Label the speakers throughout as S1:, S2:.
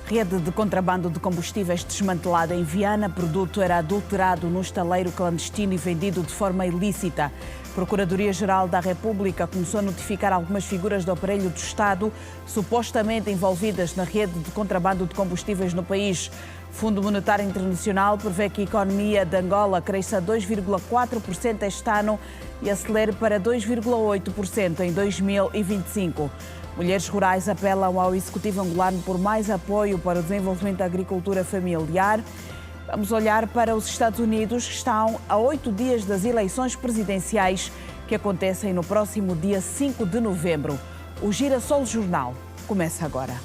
S1: Rede de contrabando de combustíveis desmantelada em Viana. Produto era adulterado no estaleiro clandestino e vendido de forma ilícita. Procuradoria-Geral da República começou a notificar algumas figuras do aparelho do Estado supostamente envolvidas na rede de contrabando de combustíveis no país. O Fundo Monetário Internacional prevê que a economia de Angola cresça 2,4% este ano e acelere para 2,8% em 2025. Mulheres Rurais apelam ao Executivo angolano por mais apoio para o desenvolvimento da agricultura familiar. Vamos olhar para os Estados Unidos, que estão a 8 dias das eleições presidenciais que acontecem no próximo dia 5 de novembro. O Girassol Jornal começa agora.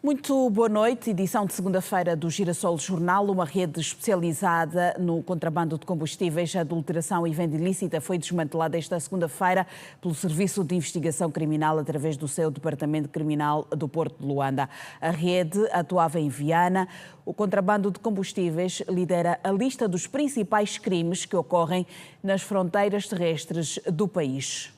S1: Muito boa noite, edição de segunda-feira do Girassol Jornal. Uma rede especializada no contrabando de combustíveis, adulteração e venda ilícita foi desmantelada esta segunda-feira pelo Serviço de Investigação Criminal através do seu Departamento Criminal do Porto de Luanda. A rede atuava em Viana. O contrabando de combustíveis lidera a lista dos principais crimes que ocorrem nas fronteiras terrestres do país.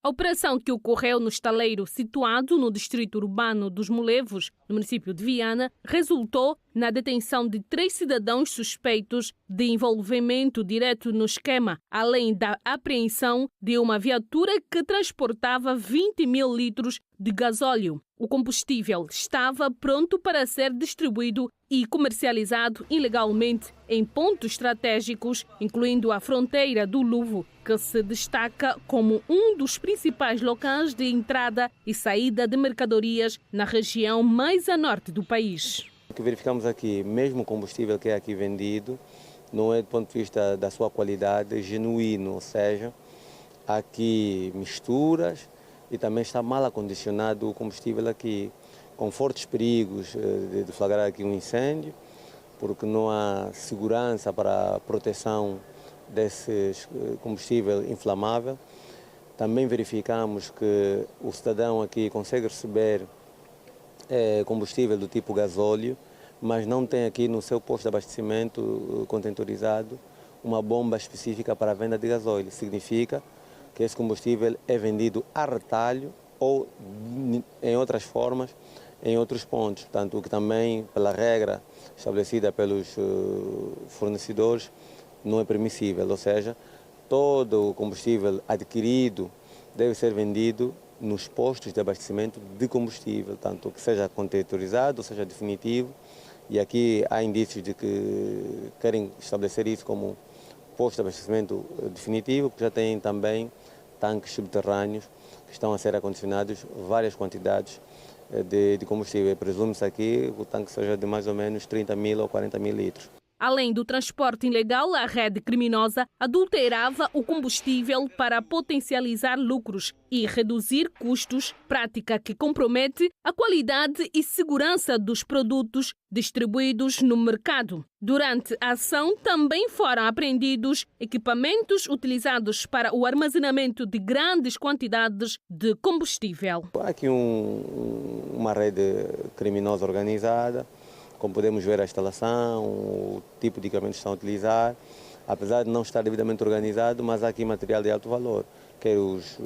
S2: A operação, que ocorreu no estaleiro situado no distrito urbano dos Molevos, no município de Viana, resultou na detenção de 3 cidadãos suspeitos de envolvimento direto no esquema, além da apreensão de uma viatura que transportava 20 mil litros de gasóleo. O combustível estava pronto para ser distribuído e comercializado ilegalmente em pontos estratégicos, incluindo a fronteira do Luvo, que se destaca como um dos principais locais de entrada e saída de mercadorias na região mais a norte do país.
S3: O que verificamos aqui, mesmo o combustível que é aqui vendido, não é do ponto de vista da sua qualidade genuíno, ou seja, há aqui misturas e também está mal acondicionado o combustível aqui, com fortes perigos de deflagrar aqui um incêndio, porque não há segurança para a proteção desse combustível inflamável. Também verificamos que o cidadão aqui consegue receber combustível do tipo gasóleo, mas não tem aqui no seu posto de abastecimento contentorizado uma bomba específica para a venda de gasóleo. Significa que esse combustível é vendido a retalho ou em outras formas, em outros pontos. Portanto, o que também, pela regra estabelecida pelos fornecedores, não é permissível. Ou seja, todo o combustível adquirido deve ser vendido nos postos de abastecimento de combustível, tanto que seja contextualizado, ou seja definitivo, e aqui há indícios de que querem estabelecer isso como posto de abastecimento definitivo, porque já têm também tanques subterrâneos que estão a ser acondicionados várias quantidades de combustível. Presume-se aqui que o tanque seja de mais ou menos 30 mil ou 40 mil litros.
S2: Além do transporte ilegal, a rede criminosa adulterava o combustível para potencializar lucros e reduzir custos, prática que compromete a qualidade e segurança dos produtos distribuídos no mercado. Durante a ação, também foram apreendidos equipamentos utilizados para o armazenamento de grandes quantidades de combustível.
S3: Há aqui uma rede criminosa organizada. Como podemos ver, a instalação, o tipo de equipamento que estão a utilizar, apesar de não estar devidamente organizado, mas há aqui material de alto valor, quer os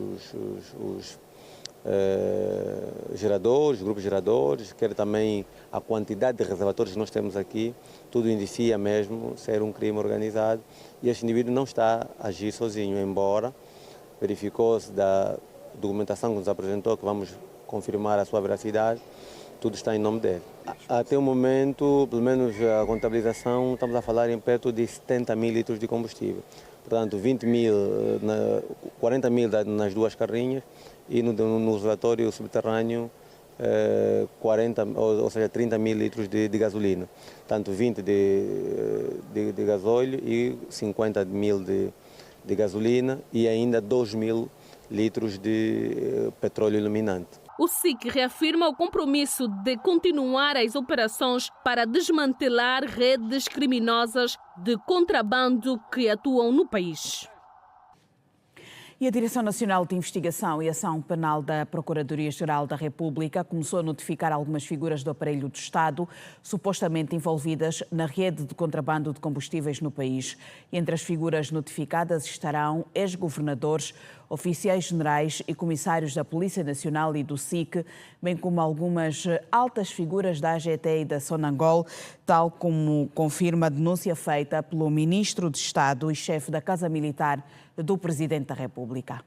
S3: geradores, grupos geradores, quer também a quantidade de reservatórios que nós temos aqui, tudo indicia mesmo ser um crime organizado e este indivíduo não está a agir sozinho, embora verificou-se da documentação que nos apresentou, que vamos confirmar a sua veracidade, tudo está em nome dele. Até o momento, pelo menos a contabilização, estamos a falar em perto de 70 mil litros de combustível. Portanto, 20 mil, 40 mil nas duas carrinhas e no reservatório subterrâneo 40, ou seja, 30 mil litros de gasolina. Tanto 20 de gasóleo e 50 mil de gasolina e ainda 2 mil litros de petróleo iluminante.
S2: O SIC reafirma o compromisso de continuar as operações para desmantelar redes criminosas de contrabando que atuam no país.
S1: E a Direção Nacional de Investigação e Ação Penal da Procuradoria-Geral da República começou a notificar algumas figuras do aparelho do Estado supostamente envolvidas na rede de contrabando de combustíveis no país. Entre as figuras notificadas estarão ex-governadores, oficiais generais e comissários da Polícia Nacional e do SIC, bem como algumas altas figuras da AGT e da Sonangol, tal como confirma a denúncia feita pelo Ministro de Estado e chefe da Casa Militar do Presidente da República.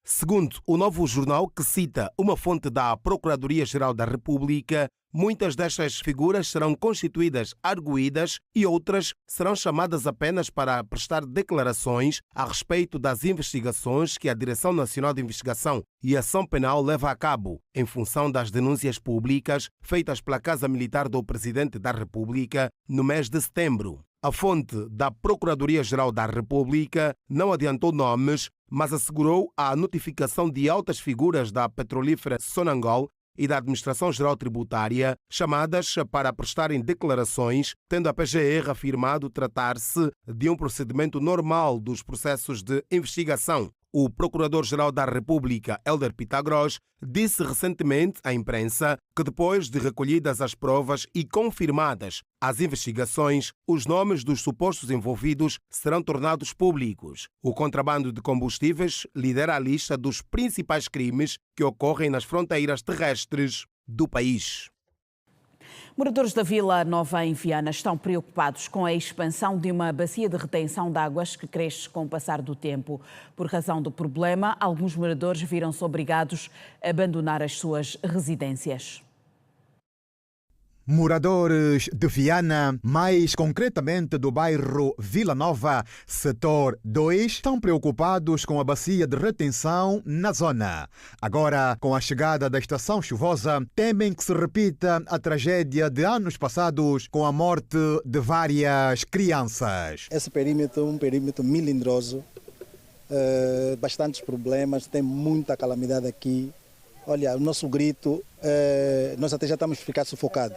S4: Segundo o Novo Jornal, que cita uma fonte da Procuradoria-Geral da República, muitas destas figuras serão constituídas arguidas e outras serão chamadas apenas para prestar declarações a respeito das investigações que a Direção Nacional de Investigação e Ação Penal leva a cabo, em função das denúncias públicas feitas pela Casa Militar do Presidente da República no mês de setembro. A fonte da Procuradoria-Geral da República não adiantou nomes, mas assegurou a notificação de altas figuras da petrolífera Sonangol e da Administração Geral Tributária, chamadas para prestarem declarações, tendo a PGR afirmado tratar-se de um procedimento normal dos processos de investigação. O Procurador-Geral da República, Hélder Pitágoras, disse recentemente à imprensa que depois de recolhidas as provas e confirmadas as investigações, os nomes dos supostos envolvidos serão tornados públicos. O contrabando de combustíveis lidera a lista dos principais crimes que ocorrem nas fronteiras terrestres do país.
S1: Moradores da Vila Nova em Viana estão preocupados com a expansão de uma bacia de retenção de águas que cresce com o passar do tempo. Por razão do problema, alguns moradores viram-se obrigados a abandonar as suas residências.
S5: Moradores de Viana, mais concretamente do bairro Vila Nova, setor 2, estão preocupados com a bacia de retenção na zona. Agora, com a chegada da estação chuvosa, temem que se repita a tragédia de anos passados com a morte de várias crianças.
S6: Esse perímetro é um perímetro melindroso, bastantes problemas, tem muita calamidade aqui. Olha, o nosso grito, nós até já estamos a ficar sufocados.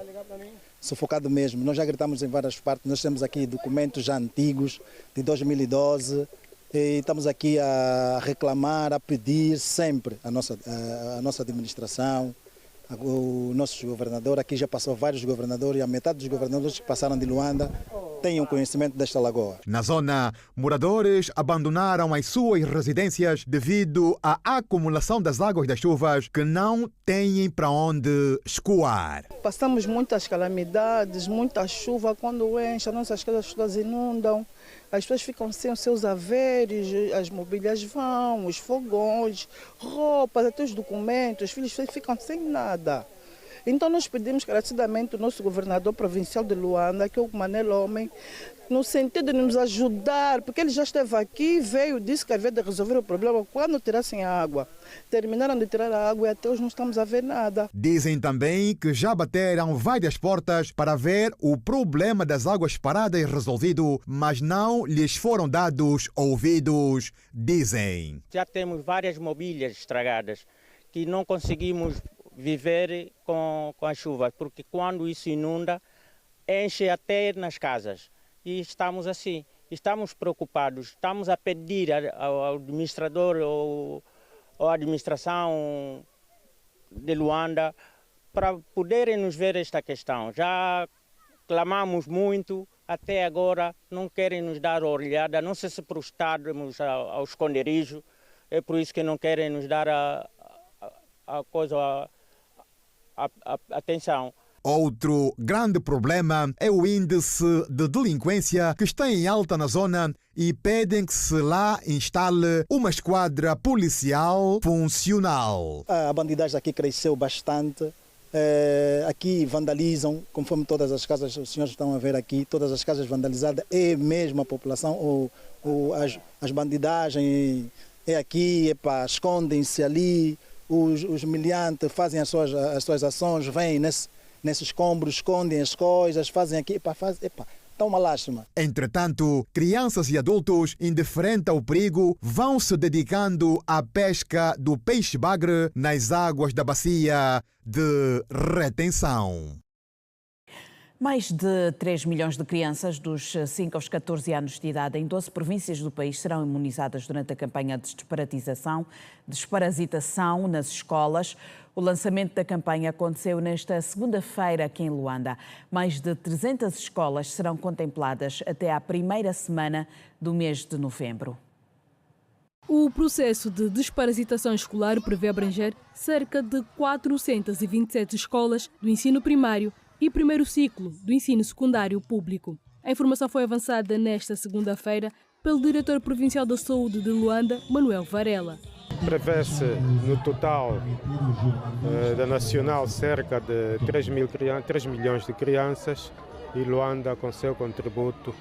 S6: Sufocado mesmo. Nós já gritamos em várias partes, nós temos aqui documentos já antigos, de 2012, e estamos aqui a reclamar, a pedir sempre a nossa administração, o nosso governador. Aqui já passou vários governadores, e a metade dos governadores que passaram de Luanda tenham conhecimento desta lagoa.
S5: Na zona, moradores abandonaram as suas residências devido à acumulação das águas das chuvas que não têm para onde escoar.
S7: Passamos muitas calamidades, muita chuva, quando enche, as nossas casas todas inundam, as pessoas ficam sem os seus haveres, as mobílias vão, os fogões, roupas, até os documentos, os filhos ficam sem nada. Então nós pedimos encarecidamente o nosso governador provincial de Luanda, que é o Manel Homem, no sentido de nos ajudar, porque ele já esteve aqui, veio, disse que havia de resolver o problema quando tirassem a água. Terminaram de tirar a água e até hoje não estamos a ver nada.
S5: Dizem também que já bateram várias portas para ver o problema das águas paradas resolvido, mas não lhes foram dados ouvidos, dizem.
S8: Já temos várias mobílias estragadas que não conseguimos viver com a chuva, porque quando isso inunda, enche até nas casas. E estamos assim, estamos preocupados, estamos a pedir ao administrador ou à administração de Luanda para poderem nos ver esta questão. Já clamamos muito, até agora não querem nos dar olhada, não sei se prostrarmos ao esconderijo, é por isso que não querem nos dar a atenção.
S5: Outro grande problema é o índice de delinquência que está em alta na zona e pedem que se lá instale uma esquadra policial funcional.
S6: A bandidagem aqui cresceu bastante. Aqui vandalizam, conforme todas as casas, os senhores estão a ver aqui, todas as casas vandalizadas, é mesmo a população, as bandidagens é aqui, escondem-se ali. Os miliantes fazem as suas ações, vêm nesses escombros, escondem as coisas, fazem aqui, está uma lástima.
S5: Entretanto, crianças e adultos, indiferentes ao perigo, vão se dedicando à pesca do peixe-bagre nas águas da bacia de retenção.
S1: Mais de 3 milhões de crianças dos 5 aos 14 anos de idade em 12 províncias do país serão imunizadas durante a campanha de desparasitação nas escolas. O lançamento da campanha aconteceu nesta segunda-feira aqui em Luanda. Mais de 300 escolas serão contempladas até à primeira semana do mês de novembro.
S9: O processo de desparasitação escolar prevê abranger cerca de 427 escolas do ensino primário e primeiro ciclo do ensino secundário público. A informação foi avançada nesta segunda-feira pelo diretor provincial da Saúde de Luanda, Manuel Varela.
S10: Prevê-se no total da nacional cerca de 3 milhões de crianças e Luanda com seu contributo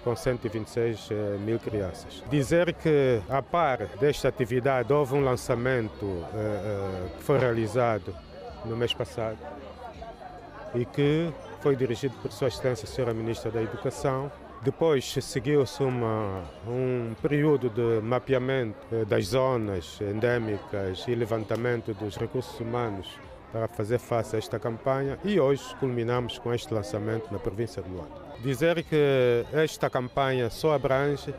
S10: com 126 mil crianças. Dizer que, a par desta atividade, houve um lançamento que foi realizado no mês passado e que foi dirigido por Sua Excelência, a Senhora Ministra da Educação. Depois seguiu-se um período de mapeamento das zonas endémicas e levantamento dos recursos humanos para fazer face a esta campanha e hoje culminamos com este lançamento na província de Luanda. Dizer que esta campanha só abrange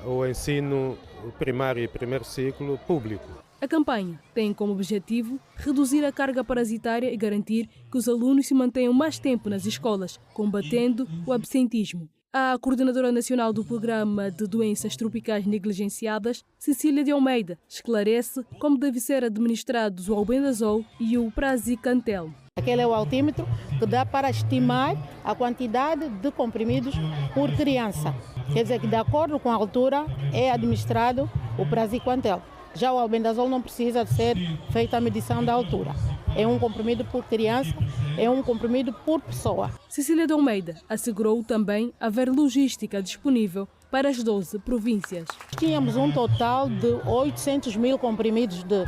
S10: o ensino primário e primeiro ciclo público.
S9: A campanha tem como objetivo reduzir a carga parasitária e garantir que os alunos se mantenham mais tempo nas escolas, combatendo o absentismo. A coordenadora nacional do Programa de Doenças Tropicais Negligenciadas, Cecília de Almeida, esclarece como deve ser administrados o albendazol e o praziquantel.
S11: Aquele é o altímetro que dá para estimar a quantidade de comprimidos por criança. Quer dizer que, de acordo com a altura, é administrado o praziquantel. Já o albendazol não precisa de ser feita a medição da altura. É um comprimido por criança, é um comprimido por pessoa.
S9: Cecília de Almeida assegurou também haver logística disponível para as 12 províncias.
S11: Tínhamos um total de 800 mil comprimidos de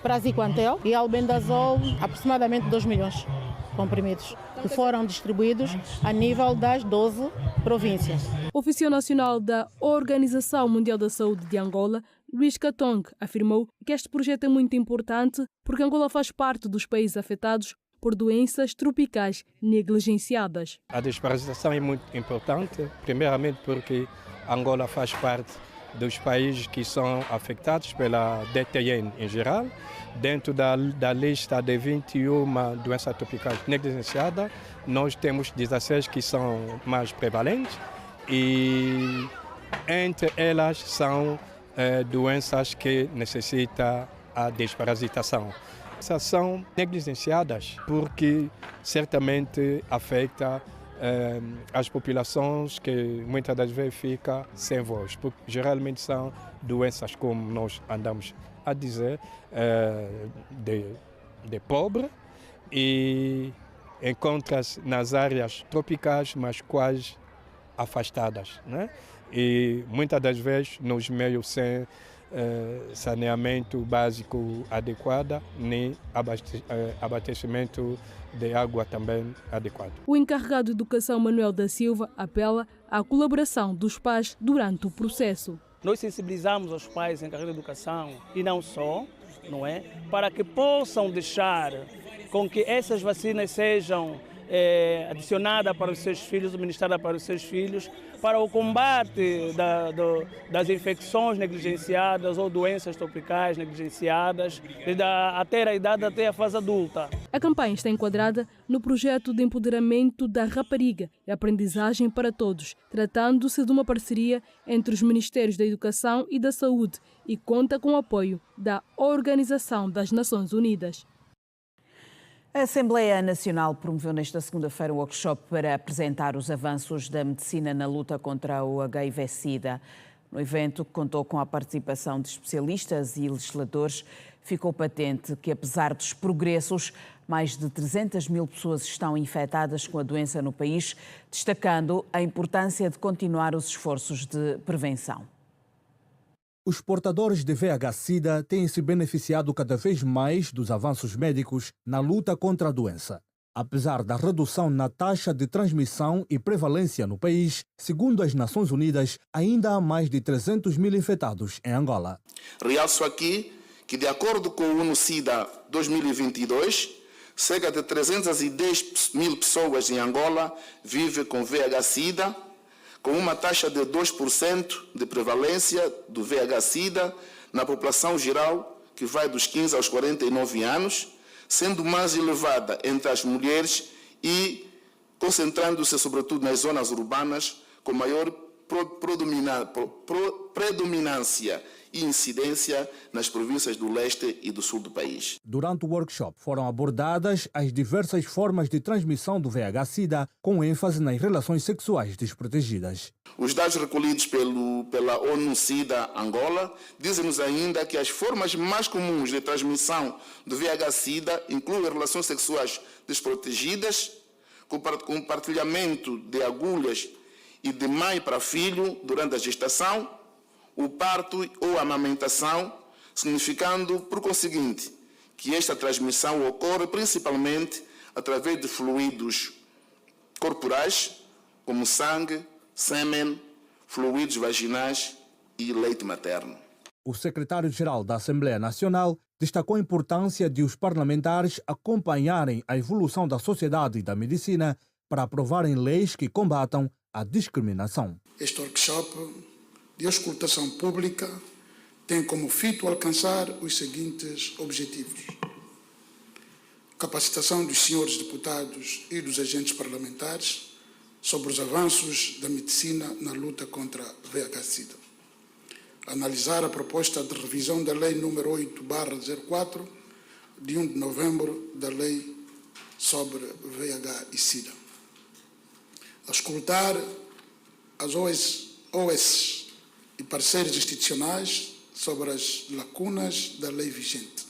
S11: praziquantel e albendazol, aproximadamente 2 milhões de comprimidos, que foram distribuídos a nível das 12 províncias.
S9: O oficial nacional da Organização Mundial da Saúde de Angola, Luís Katong, afirmou que este projeto é muito importante porque Angola faz parte dos países afetados por doenças tropicais negligenciadas.
S12: A desparasitação é muito importante, primeiramente porque Angola faz parte dos países que são afetados pela DTN em geral. Dentro da lista de 21 doenças tropicais negligenciadas, nós temos 16 que são mais prevalentes e entre elas são doenças que necessitam a desparasitação. Essas são negligenciadas porque certamente afeta as populações que muitas das vezes ficam sem voz, porque geralmente são doenças, como nós andamos a dizer, de pobre e encontra-se nas áreas tropicais, mas quase afastadas, né? E muitas das vezes nos meios sem saneamento básico adequado, nem abastecimento de água também adequado.
S9: O encarregado de Educação, Manuel da Silva, apela à colaboração dos pais durante o processo.
S13: Nós sensibilizamos os pais em carreira de educação e não só, não é? Para que possam deixar com que essas vacinas sejam adicionada para os seus filhos, ministrada para os seus filhos, para o combate das infecções negligenciadas ou doenças tropicais negligenciadas, desde a ter a idade até a fase adulta.
S9: A campanha está enquadrada no projeto de empoderamento da rapariga e aprendizagem para todos, tratando-se de uma parceria entre os Ministérios da Educação e da Saúde e conta com o apoio da Organização das Nações Unidas.
S1: A Assembleia Nacional promoveu nesta segunda-feira um workshop para apresentar os avanços da medicina na luta contra o HIV-Sida. No evento, que contou com a participação de especialistas e legisladores, ficou patente que, apesar dos progressos, mais de 300 mil pessoas estão infectadas com a doença no país, destacando a importância de continuar os esforços de prevenção.
S14: Os portadores de VIH-Sida têm se beneficiado cada vez mais dos avanços médicos na luta contra a doença. Apesar da redução na taxa de transmissão e prevalência no país, segundo as Nações Unidas, ainda há mais de 300 mil infectados em Angola.
S15: Realço aqui que, de acordo com o ONU-SIDA 2022, cerca de 310 mil pessoas em Angola vivem com VIH-Sida, com uma taxa de 2% de prevalência do VIH-Sida na população geral, que vai dos 15 aos 49 anos, sendo mais elevada entre as mulheres e concentrando-se sobretudo nas zonas urbanas, com maior predominância e incidência nas províncias do leste e do sul do país.
S14: Durante o workshop foram abordadas as diversas formas de transmissão do VIH-Sida, com ênfase nas relações sexuais desprotegidas.
S15: Os dados recolhidos pela ONU-SIDA Angola dizem-nos ainda que as formas mais comuns de transmissão do VIH-Sida incluem relações sexuais desprotegidas, com compartilhamento de agulhas e de mãe para filho durante a gestação, o parto ou a amamentação, significando, por conseguinte, que esta transmissão ocorre principalmente através de fluidos corporais, como sangue, sêmen, fluidos vaginais e leite materno.
S14: O secretário-geral da Assembleia Nacional destacou a importância de os parlamentares acompanharem a evolução da sociedade e da medicina para aprovarem leis que combatam a discriminação.
S16: Este workshop de auscultação pública tem como fito alcançar os seguintes objetivos: capacitação dos senhores deputados e dos agentes parlamentares sobre os avanços da medicina na luta contra a VIH-Sida, analisar a proposta de revisão da Lei nº 8/04, de 1 de novembro, da Lei sobre VIH e SIDA, auscultar as OS e parceiros institucionais sobre as lacunas da lei vigente,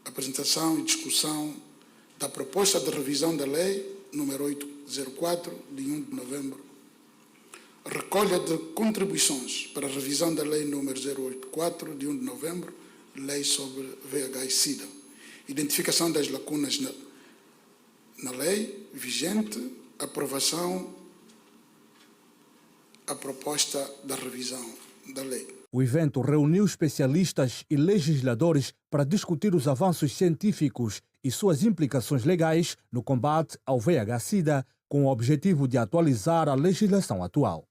S16: apresentação e discussão da proposta de revisão da Lei nº 8/04, de 1 de novembro, recolha de contribuições para a revisão da Lei nº 084, de 1 de novembro, Lei sobre VIH e SIDA, identificação das lacunas na lei vigente, aprovação a proposta da revisão da lei.
S14: O evento reuniu especialistas e legisladores para discutir os avanços científicos e suas implicações legais no combate ao VIH-Sida, com o objetivo de atualizar a legislação atual.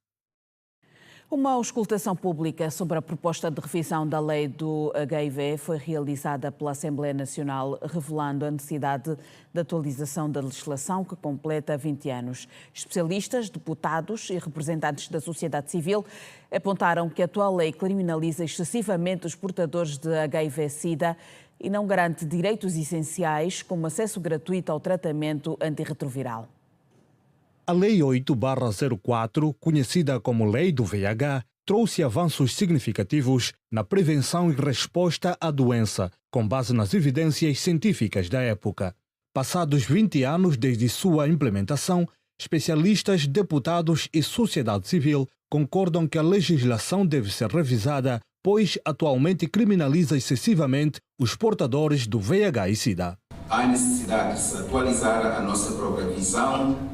S1: Uma auscultação pública sobre a proposta de revisão da lei do HIV foi realizada pela Assembleia Nacional, revelando a necessidade de atualização da legislação que completa 20 anos. Especialistas, deputados e representantes da sociedade civil apontaram que a atual lei criminaliza excessivamente os portadores de HIV-Sida e não garante direitos essenciais, como acesso gratuito ao tratamento antirretroviral.
S14: A Lei 8/04, conhecida como Lei do VIH, trouxe avanços significativos na prevenção e resposta à doença, com base nas evidências científicas da época. Passados 20 anos desde sua implementação, especialistas, deputados e sociedade civil concordam que a legislação deve ser revisada, pois atualmente criminaliza excessivamente os portadores do VIH e SIDA.
S17: Há necessidade de se atualizar a nossa própria visão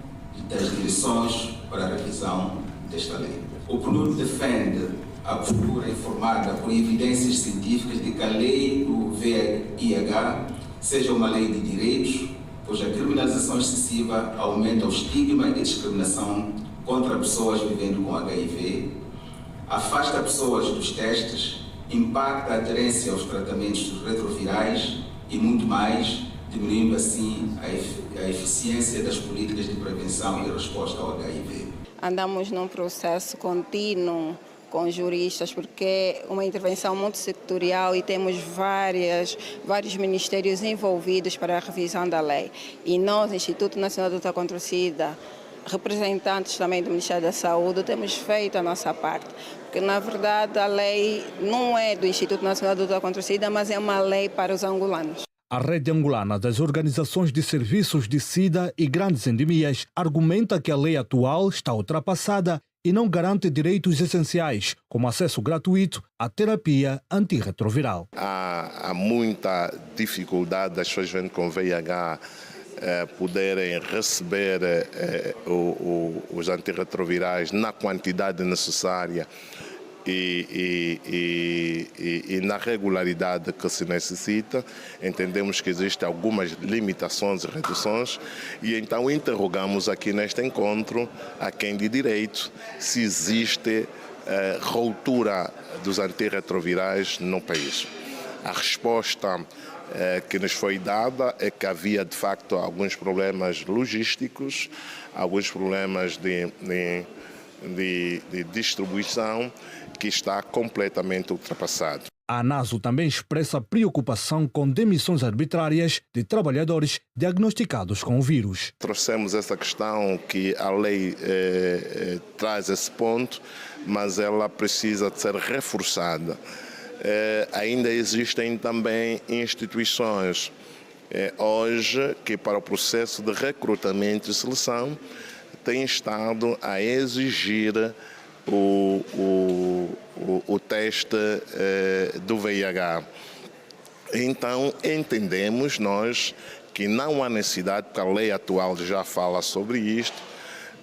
S17: das direções para a revisão desta lei. O PNUD defende a postura informada por evidências científicas de que a lei do VIH seja uma lei de direitos, pois a criminalização excessiva aumenta o estigma e discriminação contra pessoas vivendo com HIV, afasta pessoas dos testes, impacta a aderência aos tratamentos retrovirais e muito mais, diminuindo assim a eficiência das políticas de prevenção e resposta ao HIV.
S18: Andamos num processo contínuo com juristas, porque é uma intervenção multissetorial e temos vários ministérios envolvidos para a revisão da lei. E nós, Instituto Nacional de Luta contra o SIDA, representantes também do Ministério da Saúde, temos feito a nossa parte. Porque, na verdade, a lei não é do Instituto Nacional de Luta contra o SIDA, mas é uma lei para os angolanos.
S14: A Rede Angolana das Organizações de Serviços de SIDA e Grandes Endemias argumenta que a lei atual está ultrapassada e não garante direitos essenciais, como acesso gratuito à terapia antirretroviral.
S19: Há muita dificuldade das pessoas vivendo com VIH poderem receber os antirretrovirais na quantidade necessária e na regularidade que se necessita. Entendemos que existem algumas limitações e reduções e então interrogamos aqui neste encontro a quem de direito se existe ruptura dos antirretrovirais no país. A resposta que nos foi dada é que havia de facto alguns problemas logísticos, alguns problemas de distribuição que está completamente ultrapassado.
S14: A ANASO também expressa preocupação com demissões arbitrárias de trabalhadores diagnosticados com o vírus.
S19: Trouxemos essa questão que a lei traz esse ponto, mas ela precisa de ser reforçada. Ainda existem também instituições hoje que para o processo de recrutamento e seleção têm estado a exigir o teste do VIH. Então, entendemos nós que não há necessidade, porque a lei atual já fala sobre isto,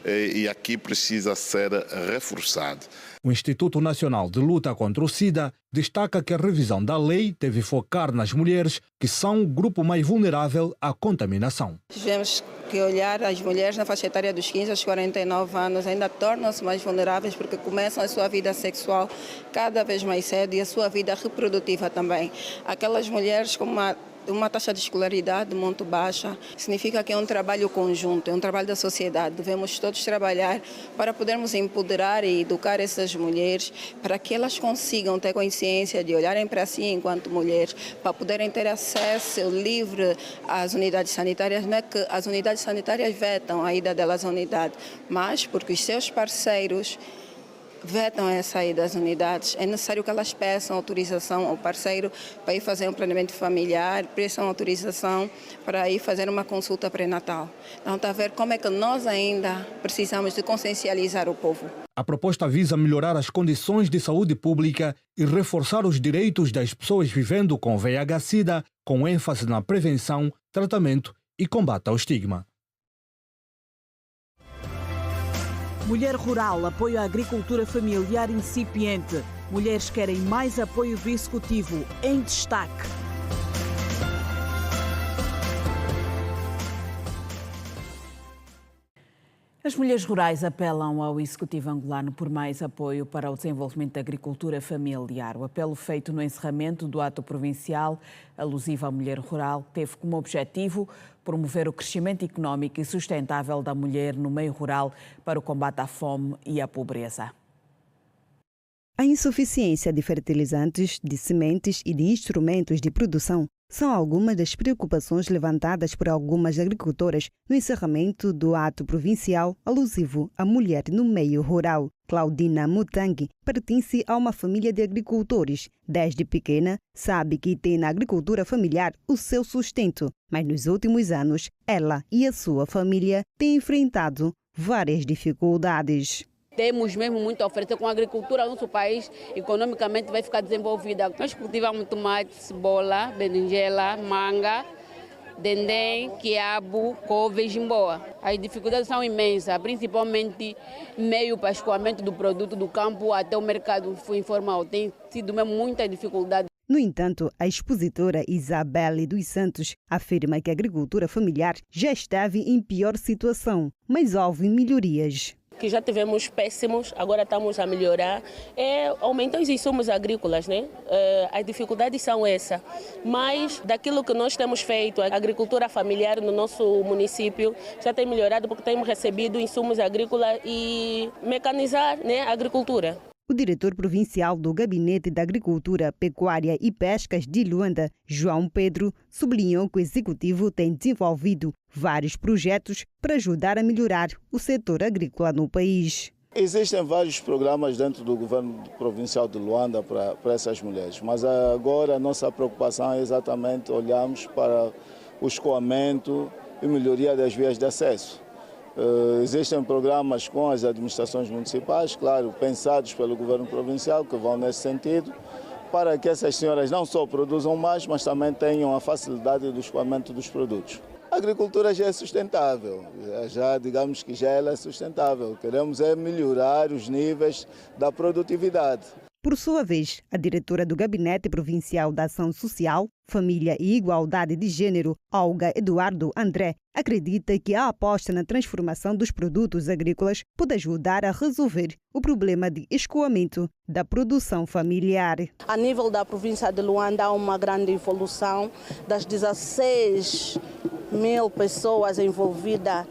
S19: e aqui precisa ser reforçado.
S14: O Instituto Nacional de Luta contra o SIDA destaca que a revisão da lei deve focar nas mulheres, que são o grupo mais vulnerável à contaminação.
S18: Tivemos que olhar as mulheres na faixa etária dos 15 aos 49 anos, ainda tornam-se mais vulneráveis porque começam a sua vida sexual cada vez mais cedo e a sua vida reprodutiva também. Aquelas mulheres com uma taxa de escolaridade muito baixa, significa que é um trabalho conjunto, é um trabalho da sociedade. Devemos todos trabalhar para podermos empoderar e educar essas mulheres, para que elas consigam ter consciência de olharem para si enquanto mulheres, para poderem ter acesso livre às unidades sanitárias. Não é que as unidades sanitárias vetam a ida delas à unidade, mas porque os seus parceiros vetam essa ida às unidades, é necessário que elas peçam autorização ao parceiro para ir fazer um planeamento familiar, peçam autorização para ir fazer uma consulta pré-natal. Então, está a ver como é que nós ainda precisamos de consciencializar o povo.
S14: A proposta visa melhorar as condições de saúde pública e reforçar os direitos das pessoas vivendo com VIH-Sida, com ênfase na prevenção, tratamento e combate ao estigma.
S1: Mulher rural, apoio à agricultura familiar incipiente. Mulheres querem mais apoio do Executivo. Em destaque. As mulheres rurais apelam ao Executivo angolano por mais apoio para o desenvolvimento da agricultura familiar. O apelo feito no encerramento do ato provincial alusivo à mulher rural teve como objetivo promover o crescimento económico e sustentável da mulher no meio rural para o combate à fome e à pobreza.
S20: A insuficiência de fertilizantes, de sementes e de instrumentos de produção são algumas das preocupações levantadas por algumas agricultoras no encerramento do ato provincial alusivo à mulher no meio rural. Claudina Mutangi pertence a uma família de agricultores. Desde pequena, sabe que tem na agricultura familiar o seu sustento, mas nos últimos anos, ela e a sua família têm enfrentado várias dificuldades.
S21: Temos mesmo muito a oferecer com a agricultura. Nosso país economicamente vai ficar desenvolvida. Nós cultivamos tomate, cebola, berinjela, manga, dendém, quiabo, couve e jimboa. As dificuldades são imensas, principalmente meio para escoamento do produto do campo até o mercado informal. Tem sido mesmo muita dificuldade.
S20: No entanto, a expositora Isabelle dos Santos afirma que a agricultura familiar já esteve em pior situação, mas houve melhorias.
S22: Que já tivemos péssimos, agora estamos a melhorar, aumentam os insumos agrícolas, né? As dificuldades são essas, mas daquilo que nós temos feito, a agricultura familiar no nosso município já tem melhorado porque temos recebido insumos agrícolas e mecanizar, né, a agricultura.
S20: O diretor provincial do Gabinete da Agricultura, Pecuária e Pescas de Luanda, João Pedro, sublinhou que o Executivo tem desenvolvido vários projetos para ajudar a melhorar o setor agrícola no país.
S23: Existem vários programas dentro do governo provincial de Luanda para essas mulheres, mas agora a nossa preocupação é exatamente olharmos para o escoamento e melhoria das vias de acesso. Existem programas com as administrações municipais, claro, pensados pelo governo provincial, que vão nesse sentido, para que essas senhoras não só produzam mais, mas também tenham a facilidade do escoamento dos produtos. A agricultura já é sustentável, digamos que já ela é sustentável. Queremos melhorar os níveis da produtividade.
S20: Por sua vez, a diretora do Gabinete Provincial da Ação Social, Família e Igualdade de Gênero, Olga Eduardo André, acredita que a aposta na transformação dos produtos agrícolas pode ajudar a resolver o problema de escoamento da produção familiar.
S2: A nível da província de Luanda há uma grande evolução das 16 mil pessoas envolvidas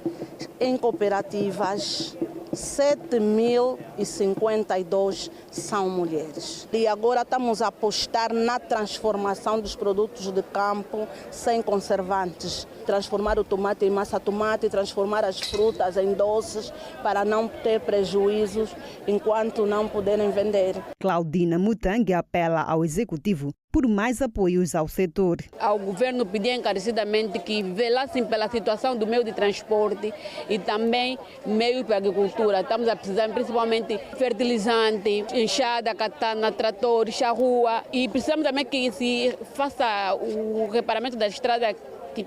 S2: em cooperativas. 7.052 são mulheres. E agora estamos a apostar na transformação dos produtos de campo sem conservantes. Transformar o tomate em massa tomate, transformar as frutas em doces para não ter prejuízos enquanto não puderem vender.
S20: Claudina Mutangue apela ao Executivo por mais apoios ao setor.
S21: Ao governo pedir encarecidamente que velassem pela situação do meio de transporte e também meio para a agricultura. Estamos a precisar principalmente fertilizante, enxada, katana, trator, charrua e precisamos também que se faça o reparamento da estrada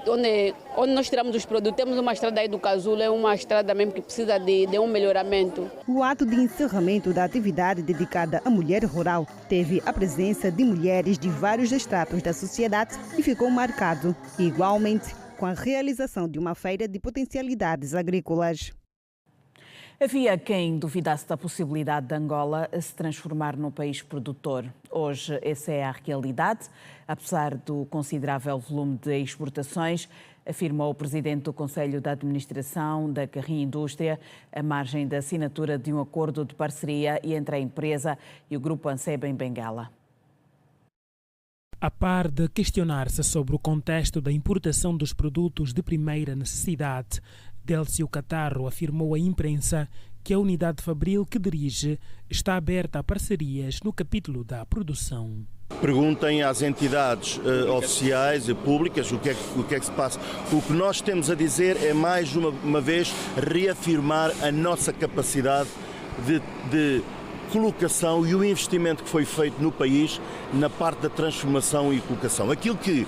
S21: onde nós tiramos os produtos. Temos uma estrada aí do Casulo, é uma estrada mesmo que precisa de um melhoramento.
S20: O ato de encerramento da atividade dedicada à mulher rural teve a presença de mulheres de vários estratos da sociedade e ficou marcado, igualmente, com a realização de uma feira de potencialidades agrícolas.
S1: Havia quem duvidasse da possibilidade de Angola se transformar num país produtor. Hoje essa é a realidade, apesar do considerável volume de exportações, afirmou o presidente do Conselho de Administração da Carrinha Indústria, à margem da assinatura de um acordo de parceria entre a empresa e o grupo Anseba em Benguela.
S3: A par de questionar-se sobre o contexto da importação dos produtos de primeira necessidade, Délcio Catarro afirmou à imprensa que a unidade fabril que dirige está aberta a parcerias no capítulo da produção.
S4: Perguntem às entidades oficiais e públicas o que é que se passa. O que nós temos a dizer é, mais uma vez, reafirmar a nossa capacidade de colocação e o investimento que foi feito no país na parte da transformação e colocação. Aquilo que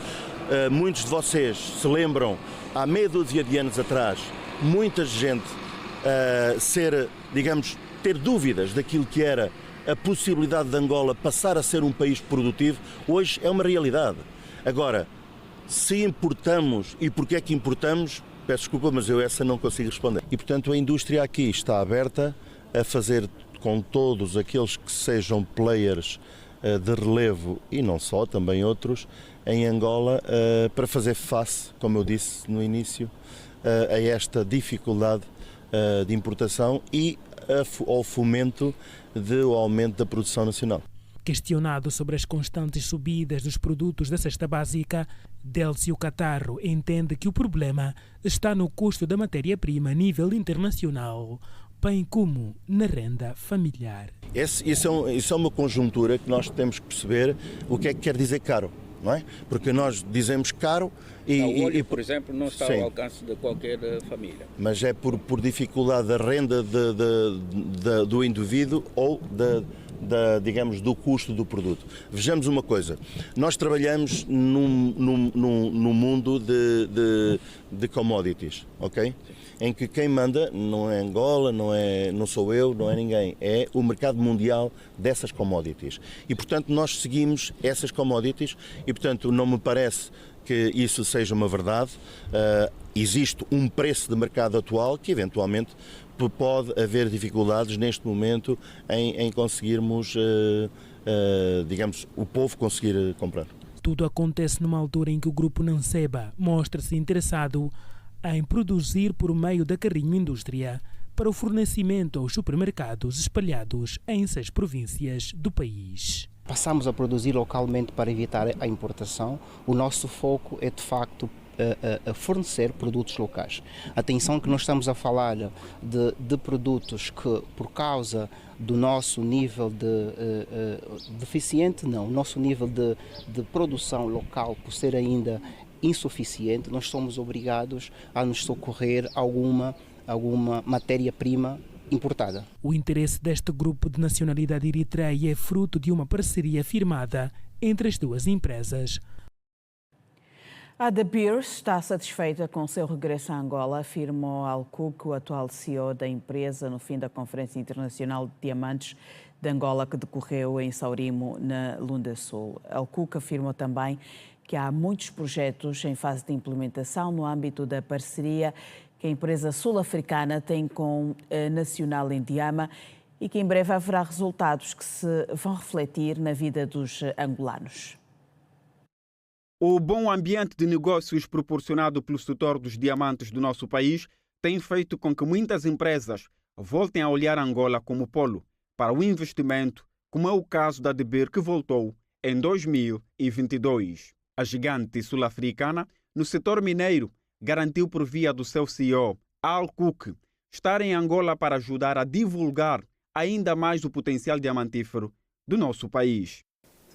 S4: muitos de vocês se lembram há meia dúzia de anos atrás, muita gente ter dúvidas daquilo que era a possibilidade de Angola passar a ser um país produtivo, hoje é uma realidade. Agora, se importamos e porque é que importamos, peço desculpa, mas eu essa não consigo responder. E, portanto, a indústria aqui está aberta a fazer com todos aqueles que sejam players de relevo e não só, também outros, em Angola, para fazer face, como eu disse no início, a esta dificuldade de importação e ao fomento do aumento da produção nacional.
S3: Questionado sobre as constantes subidas dos produtos da cesta básica, Délcio Catarro entende que o problema está no custo da matéria-prima a nível internacional, bem como na renda familiar.
S4: Isso é uma conjuntura que nós temos que perceber o que é que quer dizer caro. Não é? Porque nós dizemos caro
S24: o óleo, por exemplo, não está ao alcance de qualquer família.
S4: Mas é por dificuldade da renda do indivíduo ou digamos, do custo do produto. Vejamos uma coisa, nós trabalhamos num mundo de commodities, ok? Em que quem manda não é Angola, não sou eu, não é ninguém, é o mercado mundial dessas commodities. E, portanto, nós seguimos essas commodities e, portanto, não me parece que isso seja uma verdade. Existe um preço de mercado atual que, eventualmente, pode haver dificuldades neste momento em conseguirmos, digamos, o povo conseguir comprar.
S3: Tudo acontece numa altura em que o grupo Anseba mostra-se interessado em produzir por meio da Carrinha Indústria para o fornecimento aos supermercados espalhados em 6 províncias do país.
S25: Passamos a produzir localmente para evitar a importação. O nosso foco é, de facto, a fornecer produtos locais. Atenção que nós estamos a falar de produtos que, por causa do nosso nível deficiente, o nosso nível de produção local, por ser ainda insuficiente, nós somos obrigados a nos socorrer alguma matéria-prima importada.
S3: O interesse deste grupo de nacionalidade eritreia é fruto de uma parceria firmada entre as duas empresas.
S1: A De Beers está satisfeita com o seu regresso a Angola, afirmou Al Cook, o atual CEO da empresa, no fim da Conferência Internacional de Diamantes de Angola que decorreu em Saurimo, na Lunda Sul. Alcuc afirmou também que há muitos projetos em fase de implementação no âmbito da parceria que a empresa sul-africana tem com a Nacional Indiama e que em breve haverá resultados que se vão refletir na vida dos angolanos.
S5: O bom ambiente de negócios proporcionado pelo setor dos diamantes do nosso país tem feito com que muitas empresas voltem a olhar Angola como polo para o investimento, como é o caso da De Beer, que voltou em 2022. A gigante sul-africana no setor mineiro garantiu por via do seu CEO, Alcuc, estar em Angola para ajudar a divulgar ainda mais o potencial diamantífero do nosso país.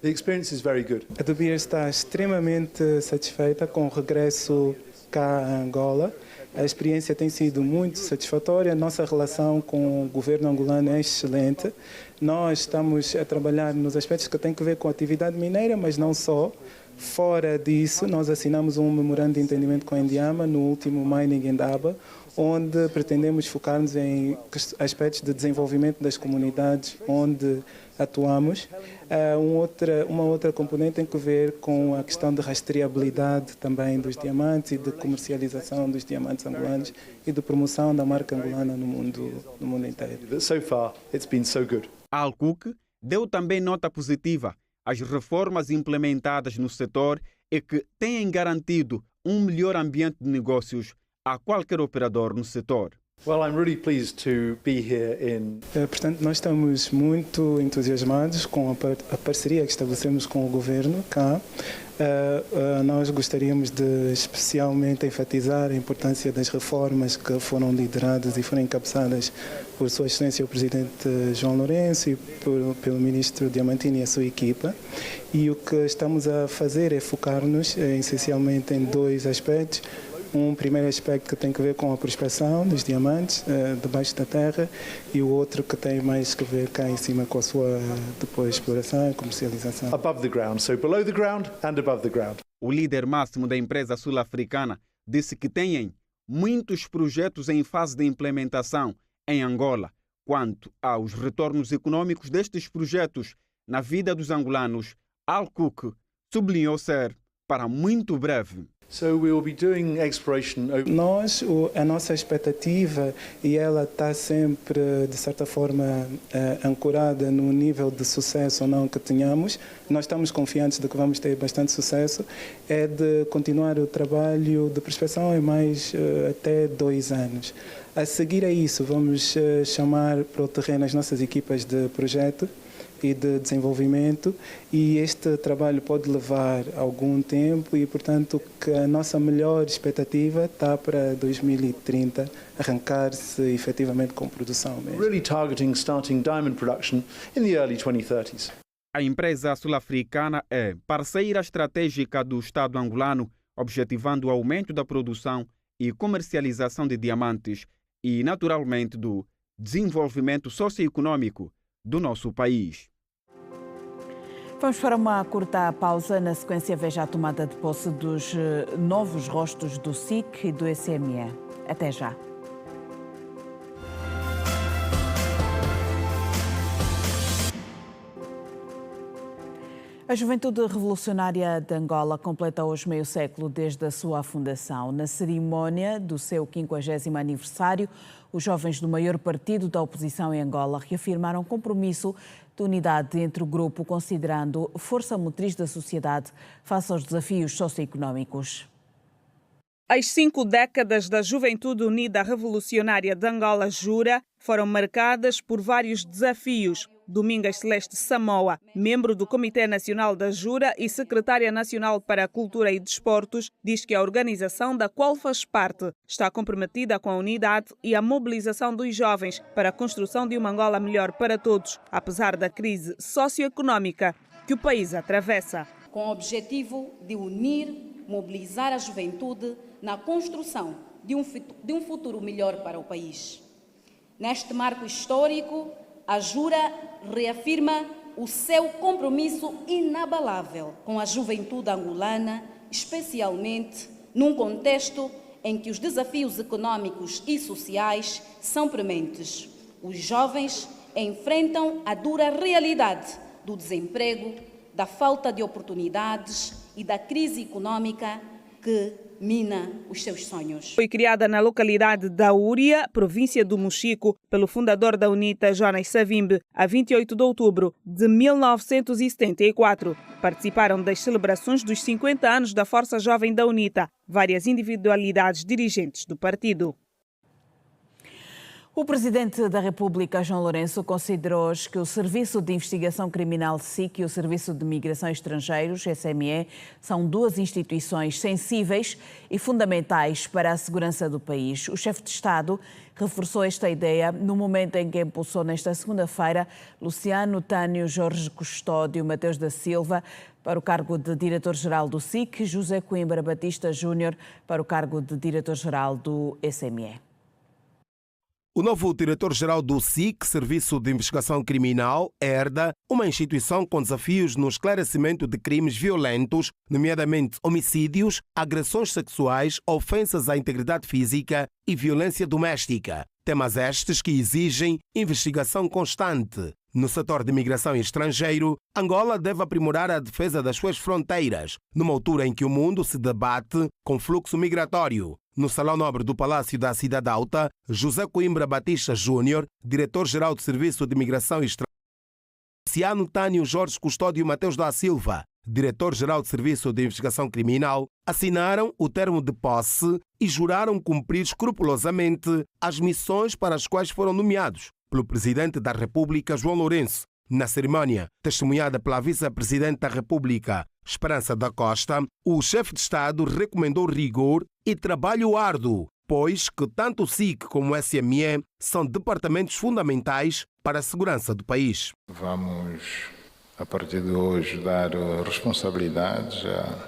S6: The experience is very good.
S7: A De Beer está extremamente satisfeita com o regresso cá a Angola. A experiência tem sido muito satisfatória. A nossa relação com o governo angolano é excelente. Nós estamos a trabalhar nos aspectos que têm que ver com a atividade mineira, mas não só. Fora disso, nós assinamos um memorando de entendimento com a Indiama no último Mining Indaba, onde pretendemos focar-nos em aspectos de desenvolvimento das comunidades onde atuamos. Uma outra componente tem que ver com a questão de rastreabilidade também dos diamantes e de comercialização dos diamantes angolanos e de promoção da marca angolana no mundo inteiro.
S6: So far, it's been so good.
S5: Alcuc deu também nota positiva às reformas implementadas no setor e que têm garantido um melhor ambiente de negócios a qualquer operador no setor.
S6: Well, I'm really pleased to be here in...
S7: Portanto, nós estamos muito entusiasmados com a parceria que estabelecemos com o governo cá. Nós gostaríamos de especialmente enfatizar a importância das reformas que foram lideradas e foram encabeçadas por Sua Excelência o Presidente João Lourenço e pelo Ministro Diamantino e a sua equipa. E o que estamos a fazer é focar-nos essencialmente em dois aspectos. Um primeiro aspecto que tem a ver com a prospecção dos diamantes debaixo da terra e o outro que tem mais a ver cá em cima com a sua depois exploração e comercialização.
S6: Above the ground, so below the ground and above the ground.
S5: O líder máximo da empresa sul-africana disse que têm muitos projetos em fase de implementação em Angola. Quanto aos retornos econômicos destes projetos na vida dos angolanos, Alcuc sublinhou ser para muito breve.
S6: So we will be doing exploration.
S7: A nossa expectativa, e ela está sempre, de certa forma, ancorada no nível de sucesso ou não que tenhamos, nós estamos confiantes de que vamos ter bastante sucesso, é de continuar o trabalho de prospecção em mais até 2 anos. A seguir a isso, vamos chamar para o terreno as nossas equipas de projeto e de desenvolvimento, e este trabalho pode levar algum tempo e, portanto, que a nossa melhor expectativa está para 2030 arrancar-se efetivamente com produção mesmo.
S6: Really targeting starting diamond production in the early 2030s.
S5: A empresa sul-africana é parceira estratégica do Estado angolano, objetivando o aumento da produção e comercialização de diamantes e, naturalmente, do desenvolvimento socioeconômico do nosso país.
S1: Vamos para uma curta pausa. Na sequência, veja a tomada de posse dos novos rostos do SIC e do SME. Até já. A Juventude Revolucionária de Angola completa hoje meio século desde a sua fundação. Na cerimónia do seu 50º aniversário, os jovens do maior partido da oposição em Angola reafirmaram compromisso de unidade entre o grupo, considerando força motriz da sociedade face aos desafios socioeconómicos.
S8: As 5 décadas da Juventude Unida Revolucionária de Angola, Jura, foram marcadas por vários desafios. Domingas Celeste Samoa, membro do Comitê Nacional da Jura e secretária nacional para a Cultura e Desportos, diz que a organização da qual faz parte está comprometida com a unidade e a mobilização dos jovens para a construção de uma Angola melhor para todos, apesar da crise socioeconómica que o país atravessa.
S10: Com o objetivo de unir, mobilizar a juventude na construção de um futuro melhor para o país. Neste marco histórico, a Jura reafirma o seu compromisso inabalável com a juventude angolana, especialmente num contexto em que os desafios econômicos e sociais são prementes. Os jovens enfrentam a dura realidade do desemprego, da falta de oportunidades e da crise econômica que mina os seus sonhos.
S8: Foi criada na localidade da Úria, província do Mochico, pelo fundador da UNITA, Jonas Savimbi, a 28 de outubro de 1974. Participaram das celebrações dos 50 anos da Força Jovem da UNITA, várias individualidades dirigentes do partido.
S1: O Presidente da República, João Lourenço, considerou hoje que o Serviço de Investigação Criminal SIC e o Serviço de Migração e Estrangeiros, SME, são duas instituições sensíveis e fundamentais para a segurança do país. O chefe de Estado reforçou esta ideia no momento em que impulsou nesta segunda-feira Luciano Tânio Jorge Custódio Mateus da Silva para o cargo de Diretor-Geral do SIC, José Coimbra Batista Júnior para o cargo de Diretor-Geral do SME.
S9: O novo diretor-geral do SIC, Serviço de Investigação Criminal, herda uma instituição com desafios no esclarecimento de crimes violentos, nomeadamente homicídios, agressões sexuais, ofensas à integridade física e violência doméstica. Temas estes que exigem investigação constante. No setor de migração e estrangeiro, Angola deve aprimorar a defesa das suas fronteiras, numa altura em que o mundo se debate com fluxo migratório. No Salão Nobre do Palácio da Cidade Alta, José Coimbra Batista Júnior, diretor-geral do Serviço de Migração e Estrangeiro, Luciano Tânio Jorge Custódio Mateus da Silva, diretor-geral do Serviço de Investigação Criminal, assinaram o termo de posse e juraram cumprir escrupulosamente as missões para as quais foram nomeados pelo Presidente da República, João Lourenço. Na cerimónia, testemunhada pela Vice-Presidente da República, Esperança da Costa, o chefe de Estado recomendou rigor e trabalho árduo, pois que tanto o SIC como o SME são departamentos fundamentais para a segurança do país.
S11: Vamos, a partir de hoje, dar responsabilidades a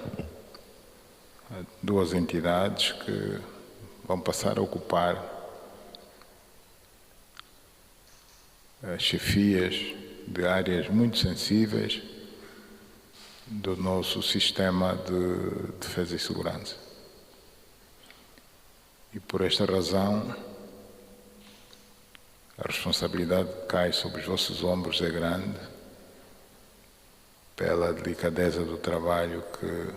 S11: duas entidades que vão passar a ocupar as chefias de áreas muito sensíveis do nosso sistema de defesa e segurança. E por esta razão, a responsabilidade que cai sobre os vossos ombros é grande, pela delicadeza do trabalho que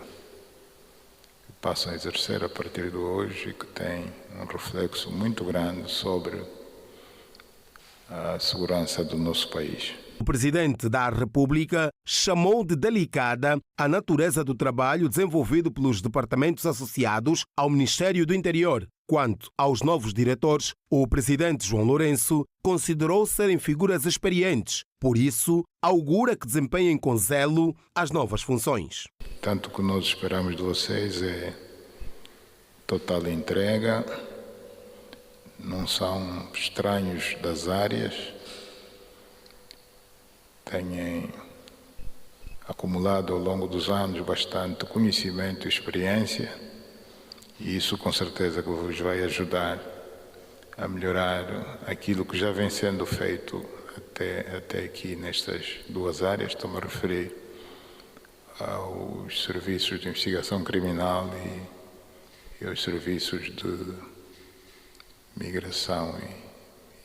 S11: passam a exercer a partir de hoje e que tem um reflexo muito grande sobre a segurança do nosso país.
S9: O Presidente da República chamou de delicada a natureza do trabalho desenvolvido pelos departamentos associados ao Ministério do Interior. Quanto aos novos diretores, o Presidente João Lourenço considerou serem figuras experientes, por isso augura que desempenhem com zelo as novas funções.
S11: Tanto que nós esperamos de vocês é total entrega, não são estranhos das áreas, têm acumulado ao longo dos anos bastante conhecimento e experiência, e isso com certeza que vos vai ajudar a melhorar aquilo que já vem sendo feito até aqui nestas duas áreas. Estou-me a referir aos serviços de investigação criminal e aos serviços de migração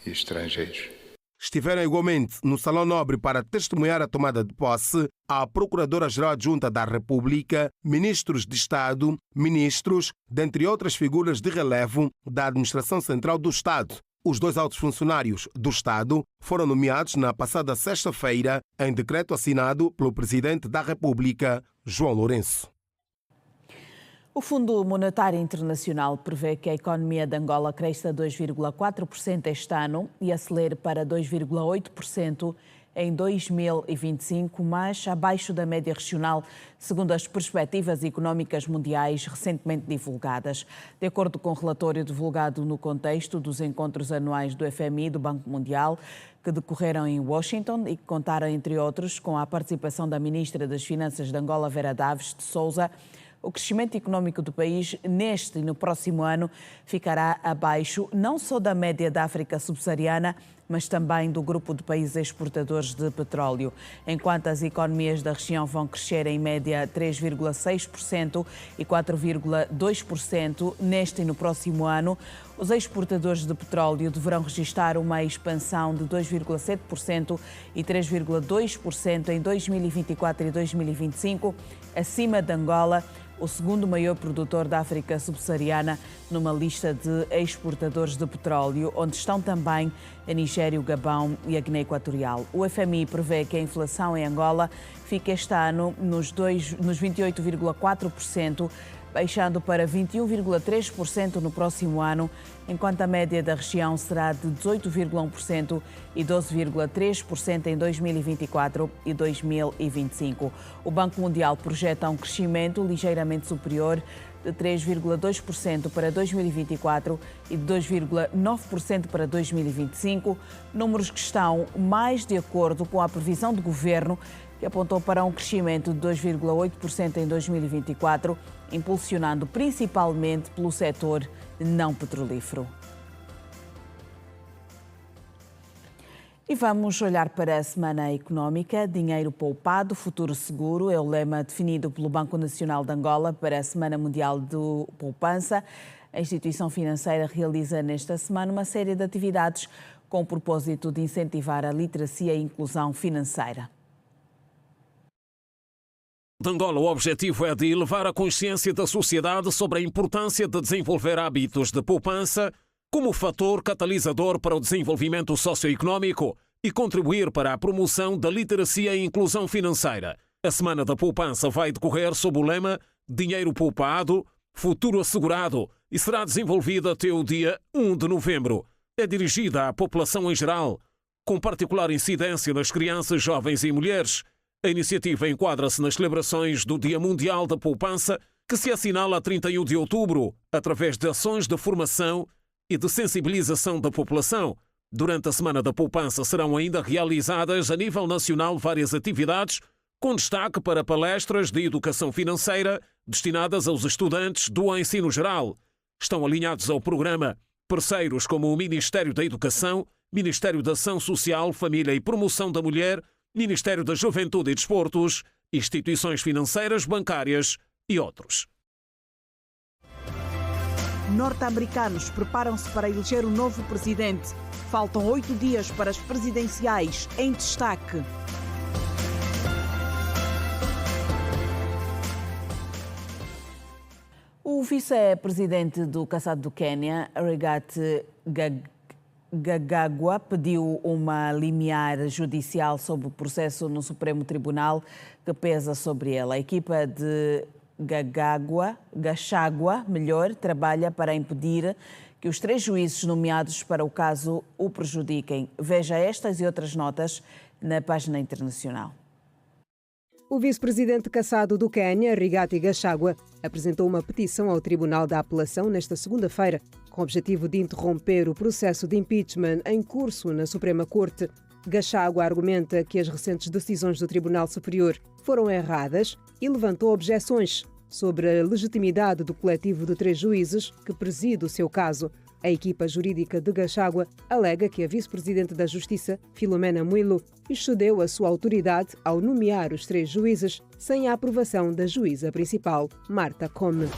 S11: e estrangeiros.
S9: Estiveram igualmente no Salão Nobre para testemunhar a tomada de posse a Procuradora-Geral Adjunta da República, ministros de Estado, ministros, dentre outras figuras de relevo da Administração Central do Estado. Os dois altos funcionários do Estado foram nomeados na passada sexta-feira em decreto assinado pelo Presidente da República, João Lourenço.
S1: O Fundo Monetário Internacional prevê que a economia de Angola cresça 2,4% este ano e acelere para 2,8% em 2025, mas abaixo da média regional, segundo as perspectivas económicas mundiais recentemente divulgadas. De acordo com o relatório divulgado no contexto dos encontros anuais do FMI e do Banco Mundial, que decorreram em Washington e que contaram, entre outros, com a participação da Ministra das Finanças de Angola, Vera Daves de Souza, o crescimento económico do país neste e no próximo ano ficará abaixo não só da média da África subsaariana, mas também do grupo de países exportadores de petróleo. Enquanto as economias da região vão crescer em média 3,6% e 4,2% neste e no próximo ano, os exportadores de petróleo deverão registrar uma expansão de 2,7% e 3,2% em 2024 e 2025, acima de Angola, o segundo maior produtor da África subsaariana, numa lista de exportadores de petróleo, onde estão também a Nigéria, o Gabão e a Guiné Equatorial. O FMI prevê que a inflação em Angola fique este ano nos 28,4%, baixando para 21,3% no próximo ano, enquanto a média da região será de 18,1% e 12,3% em 2024 e 2025. O Banco Mundial projeta um crescimento ligeiramente superior de 3,2% para 2024 e de 2,9% para 2025, números que estão mais de acordo com a previsão do governo, que apontou para um crescimento de 2,8% em 2024, impulsionado principalmente pelo setor não petrolífero. E vamos olhar para a Semana Económica. Dinheiro poupado, futuro seguro é o lema definido pelo Banco Nacional de Angola para a Semana Mundial do Poupança. A instituição financeira realiza nesta semana uma série de atividades com o propósito de incentivar a literacia e a inclusão financeira.
S12: De Angola, o objetivo é de elevar a consciência da sociedade sobre a importância de desenvolver hábitos de poupança como fator catalisador para o desenvolvimento socioeconómico e contribuir para a promoção da literacia e inclusão financeira. A Semana da Poupança vai decorrer sob o lema Dinheiro Poupado, Futuro Assegurado e será desenvolvida até o dia 1 de novembro. É dirigida à população em geral, com particular incidência nas crianças, jovens e mulheres. A iniciativa enquadra-se nas celebrações do Dia Mundial da Poupança, que se assinala a 31 de outubro, através de ações de formação e de sensibilização da população. Durante a Semana da Poupança serão ainda realizadas a nível nacional várias atividades, com destaque para palestras de educação financeira destinadas aos estudantes do ensino geral. Estão alinhados ao programa parceiros como o Ministério da Educação, Ministério da Ação Social, Família e Promoção da Mulher, Ministério da Juventude e Desportos, instituições financeiras, bancárias e outros.
S1: Norte-americanos preparam-se para eleger o novo presidente. Faltam 8 dias para as presidenciais. Em destaque. O vice-presidente do Cassado do Quênia, Rigathi Gachagua, pediu uma limiar judicial sobre o processo no Supremo Tribunal que pesa sobre ele. A equipa de Gachagua, trabalha para impedir que os 3 juízes nomeados para o caso o prejudiquem. Veja estas e outras notas na página internacional.
S13: O vice-presidente cassado do Quênia, Rigathi Gachagua, apresentou uma petição ao Tribunal da Apelação nesta segunda-feira, com o objetivo de interromper o processo de impeachment em curso na Suprema Corte. Gachagua argumenta que as recentes decisões do Tribunal Superior foram erradas e levantou objeções sobre a legitimidade do coletivo de 3 juízes que preside o seu caso. A equipa jurídica de Gachagua alega que a vice-presidente da Justiça, Filomena Mwilu, excedeu a sua autoridade ao nomear os 3 juízes sem a aprovação da juíza principal, Martha Koome.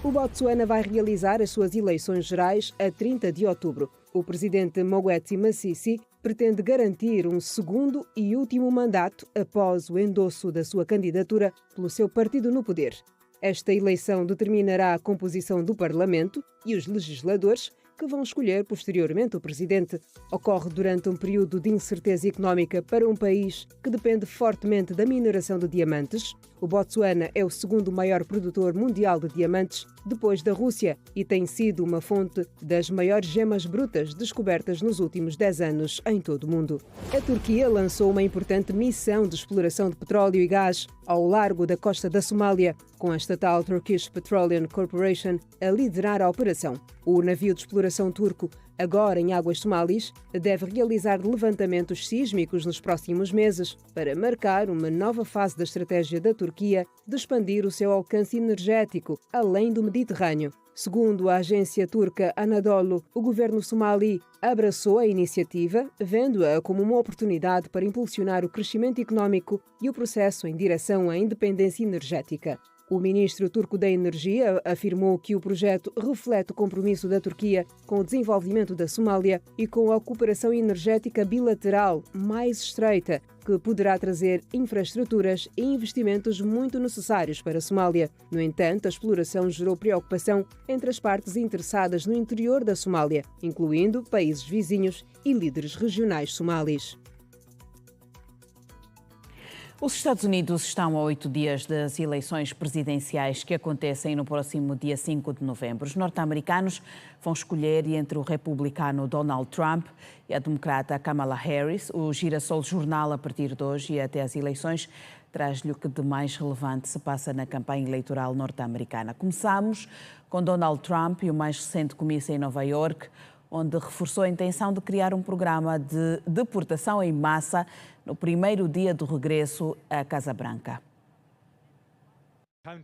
S13: O Botsuana vai realizar as suas eleições gerais a 30 de outubro. O presidente Mokgweetsi Masisi pretende garantir um segundo e último mandato após o endosso da sua candidatura pelo seu partido no poder. Esta eleição determinará a composição do Parlamento e os legisladores, que vão escolher posteriormente o presidente. Ocorre durante um período de incerteza económica para um país que depende fortemente da mineração de diamantes. O Botsuana é o segundo maior produtor mundial de diamantes, depois da Rússia, e tem sido uma fonte das maiores gemas brutas descobertas nos últimos 10 anos em todo o mundo. A Turquia lançou uma importante missão de exploração de petróleo e gás ao largo da costa da Somália, com a estatal Turkish Petroleum Corporation a liderar a operação. O navio de exploração turco, agora em águas somalis, deve realizar levantamentos sísmicos nos próximos meses para marcar uma nova fase da estratégia da Turquia de expandir o seu alcance energético além do Mediterrâneo. Segundo a agência turca Anadolu, o governo somali abraçou a iniciativa, vendo-a como uma oportunidade para impulsionar o crescimento económico e o processo em direção à independência energética. O ministro turco da Energia afirmou que o projeto reflete o compromisso da Turquia com o desenvolvimento da Somália e com a cooperação energética bilateral mais estreita, que poderá trazer infraestruturas e investimentos muito necessários para a Somália. No entanto, a exploração gerou preocupação entre as partes interessadas no interior da Somália, incluindo países vizinhos e líderes regionais somalis.
S1: Os Estados Unidos estão a 8 dias das eleições presidenciais que acontecem no próximo dia 5 de novembro. Os norte-americanos vão escolher entre o republicano Donald Trump e a democrata Kamala Harris. O Girassol Jornal, a partir de hoje e até às eleições, traz-lhe o que de mais relevante se passa na campanha eleitoral norte-americana. Começamos com Donald Trump e o mais recente comício em Nova Iorque, onde reforçou a intenção de criar um programa de deportação em massa no primeiro dia do regresso à Casa Branca.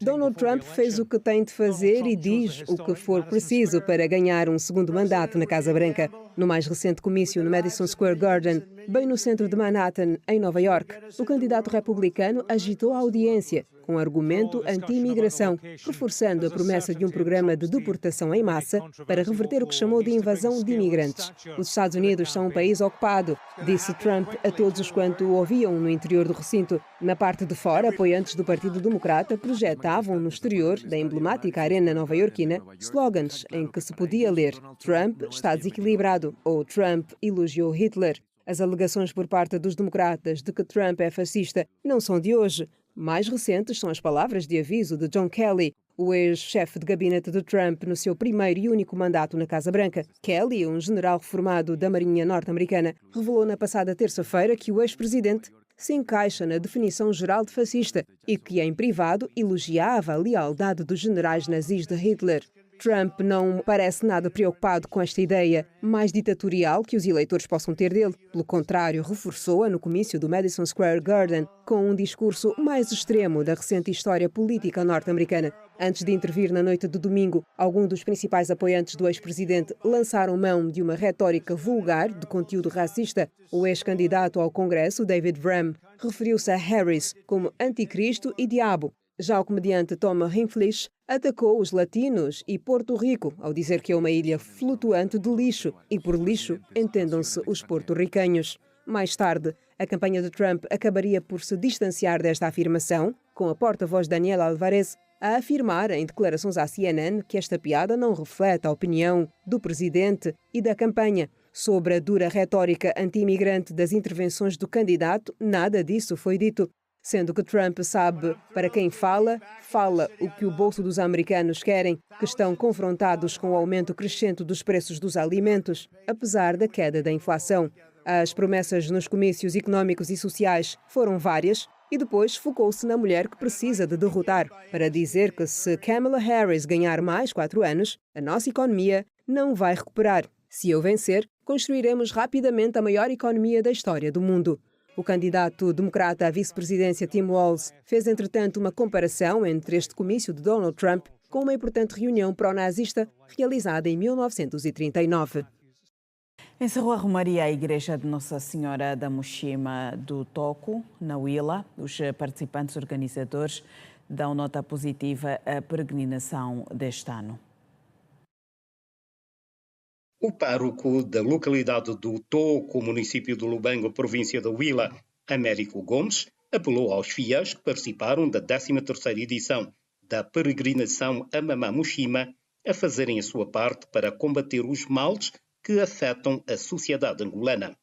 S13: Donald Trump fez o que tem de fazer e diz o que for preciso para ganhar um segundo mandato na Casa Branca. No mais recente comício no Madison Square Garden, bem no centro de Manhattan, em Nova York, o candidato republicano agitou a audiência com argumento anti-imigração, reforçando a promessa de um programa de deportação em massa para reverter o que chamou de invasão de imigrantes. Os Estados Unidos são um país ocupado, disse Trump a todos quanto o ouviam no interior do recinto. Na parte de fora, apoiantes do Partido Democrata projetavam no exterior da emblemática arena nova-iorquina slogans em que se podia ler "Trump está desequilibrado" ou "Trump elogiou Hitler". As alegações por parte dos democratas de que Trump é fascista não são de hoje. Mais recentes são as palavras de aviso de John Kelly, o ex-chefe de gabinete de Trump no seu primeiro e único mandato na Casa Branca. Kelly, um general reformado da Marinha norte-americana, revelou na passada terça-feira que o ex-presidente se encaixa na definição geral de fascista e que, em privado, elogiava a lealdade dos generais nazis de Hitler. Trump não parece nada preocupado com esta ideia mais ditatorial que os eleitores possam ter dele. Pelo contrário, reforçou-a no comício do Madison Square Garden com um discurso mais extremo da recente história política norte-americana. Antes de intervir na noite de domingo, alguns dos principais apoiantes do ex-presidente lançaram mão de uma retórica vulgar de conteúdo racista. O ex-candidato ao Congresso, David Bram, referiu-se a Harris como anticristo e diabo. Já o comediante Tom Hinflish atacou os latinos e Porto Rico ao dizer que é uma ilha flutuante de lixo e por lixo entendam-se os porto-ricanhos. Mais tarde, a campanha de Trump acabaria por se distanciar desta afirmação, com a porta-voz Daniela Alvarez a afirmar em declarações à CNN que esta piada não reflete a opinião do presidente e da campanha. Sobre a dura retórica anti-imigrante das intervenções do candidato, nada disso foi dito. Sendo que Trump sabe para quem fala o que o bolso dos americanos querem, que estão confrontados com o aumento crescente dos preços dos alimentos, apesar da queda da inflação. As promessas nos comícios económicos e sociais foram várias e depois focou-se na mulher que precisa de derrotar, para dizer que se Kamala Harris ganhar mais 4 anos, a nossa economia não vai recuperar. Se eu vencer, construiremos rapidamente a maior economia da história do mundo. O candidato democrata à vice-presidência Tim Walz fez, entretanto, uma comparação entre este comício de Donald Trump com uma importante reunião pró-nazista realizada em 1939.
S1: Encerrou a romaria a Igreja de Nossa Senhora da Mushima do Toco, na Huila. Os participantes organizadores dão nota positiva à peregrinação deste ano.
S15: O pároco da localidade do Toco, município do Lubango, província da Huila, Américo Gomes, apelou aos fiéis que participaram da 13ª edição da peregrinação a Mamã Mushima a fazerem a sua parte para combater os males que afetam a sociedade angolana.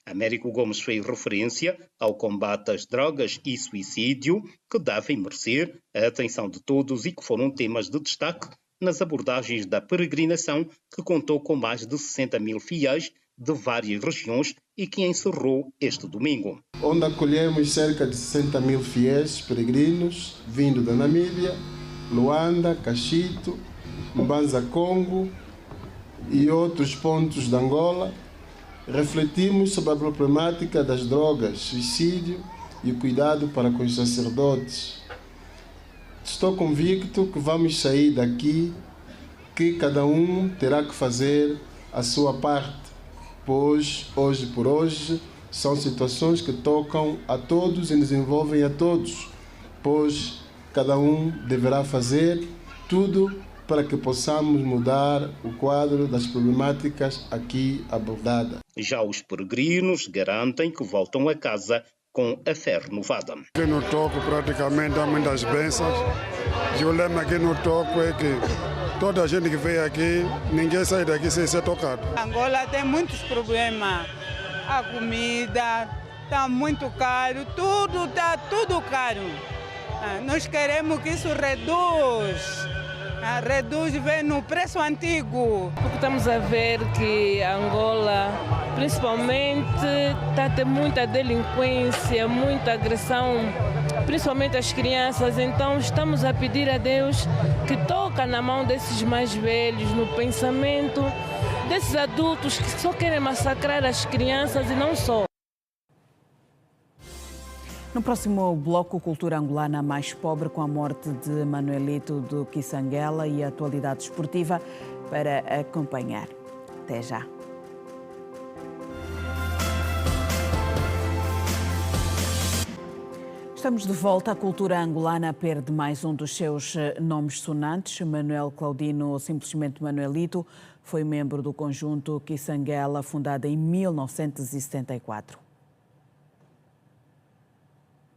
S15: Américo Gomes fez referência ao combate às drogas e suicídio, que devem merecer a atenção de todos e que foram temas de destaque nas abordagens da peregrinação, que contou com mais de 60 mil fiéis de várias regiões e que encerrou este domingo.
S16: Onde acolhemos cerca de 60 mil fiéis peregrinos vindo da Namíbia, Luanda, Cachito, Mbanza Congo e outros pontos de Angola, refletimos sobre a problemática das drogas, suicídio e o cuidado para com os sacerdotes. Estou convicto que vamos sair daqui que cada um terá que fazer a sua parte, pois hoje por hoje são situações que tocam a todos e nos envolvem a todos, pois cada um deverá fazer tudo para que possamos mudar o quadro das problemáticas aqui abordadas.
S15: Já os peregrinos garantem que voltam a casa com a fé renovada.
S14: Aqui no Toco praticamente há muitas bênçãos. O lema aqui no Toco é que toda a gente que vem aqui, ninguém sai daqui sem ser tocado.
S17: Angola tem muitos problemas. A comida está muito caro, tudo está tudo caro. Nós queremos que isso reduz, vem no preço antigo.
S18: Porque estamos a ver que Angola, principalmente, está a ter muita delinquência, muita agressão, principalmente as crianças. Então estamos a pedir a Deus que toca na mão desses mais velhos, no pensamento desses adultos que só querem massacrar as crianças e não só.
S1: No próximo bloco, cultura angolana mais pobre, com a morte de Manuelito do Kisangela e a atualidade esportiva para acompanhar. Até já. Estamos de volta. A cultura angolana perde mais um dos seus nomes sonantes. Manuel Claudino, ou simplesmente Manuelito, foi membro do conjunto Kisangela, fundado em 1974.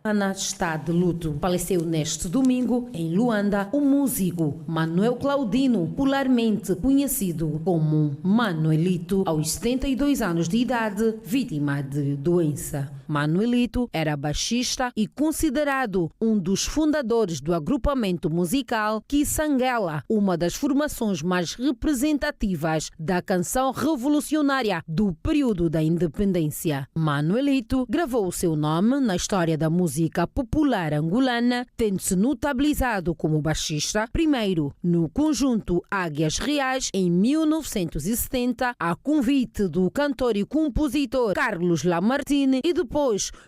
S19: Ana está de luto. Faleceu neste domingo, em Luanda, o músico Manuel Claudino, popularmente conhecido como Manuelito, aos 72 anos de idade, vítima de doença. Manuelito era baixista e considerado um dos fundadores do agrupamento musical Kisangela, uma das formações mais representativas da canção revolucionária do período da independência. Manuelito gravou o seu nome na história da música popular angolana, tendo-se notabilizado como baixista, primeiro no conjunto Águias Reais, em 1970, a convite do cantor e compositor Carlos Lamartine, e depois